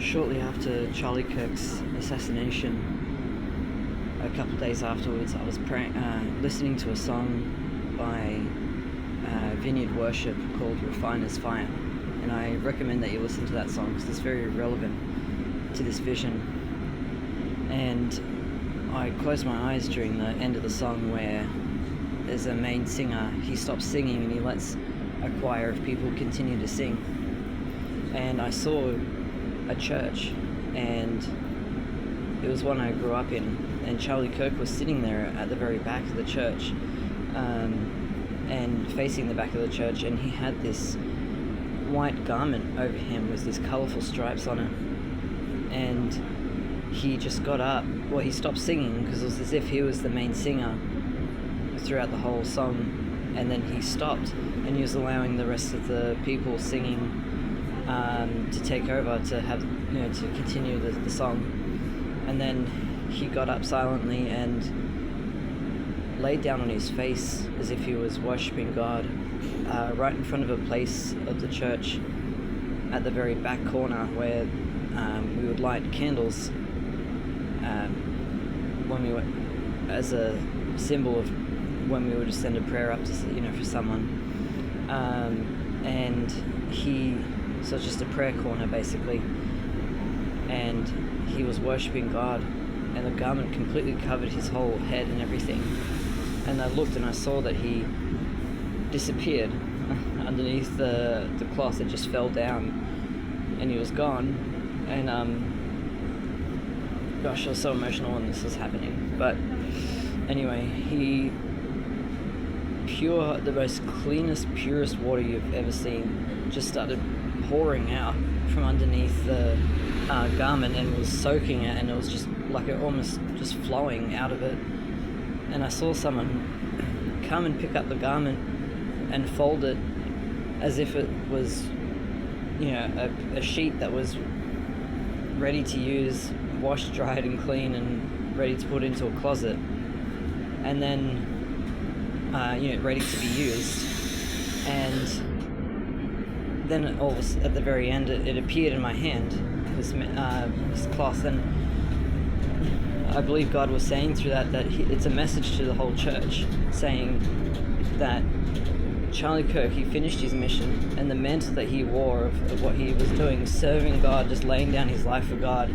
shortly after Charlie Kirk's assassination, a couple of days afterwards, I was listening to a song by Vineyard Worship called Refiner's Fire, and I recommend that you listen to that song because it's very relevant to this vision. And I closed my eyes during the end of the song where there's a main singer. He stops singing and he lets a choir of people continue to sing. And I saw a church, and it was one I grew up in, and Charlie Kirk was sitting there at the very back of the church, and facing the back of the church, and he had this white garment over him with these colourful stripes on it, and he just got up. Well, he stopped singing because it was as if he was the main singer throughout the whole song, and then he stopped and he was allowing the rest of the people singing to take over, to have, to continue the song. And then he got up silently and laid down on his face as if he was worshipping God, right in front of a place of the church at the very back corner where we would light candles when we were, as a symbol of when we would just send a prayer up to, for someone. And so it's just a prayer corner basically, and he was worshipping God, and the garment completely covered his whole head and everything. And I looked and I saw that he disappeared underneath the cloth. It just fell down and he was gone. And gosh, I was so emotional when this was happening. But anyway, the most cleanest, purest water you've ever seen just started pouring out from underneath the garment, and was soaking it, and it was just like it almost just flowing out of it. And I saw someone come and pick up the garment and fold it as if it was, a sheet that was ready to use, washed, dried and clean, and ready to put into a closet, and then ready to be used. And then at the very end, it appeared in my hand, this cloth, and I believe God was saying through that it's a message to the whole church, saying that Charlie Kirk, he finished his mission, and the mantle that he wore of what he was doing, serving God, just laying down his life for God,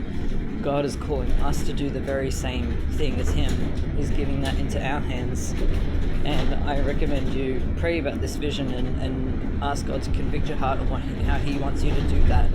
God is calling us to do the very same thing as him. He's giving that into our hands. And I recommend you pray about this vision and ask God to convict your heart on how he wants you to do that.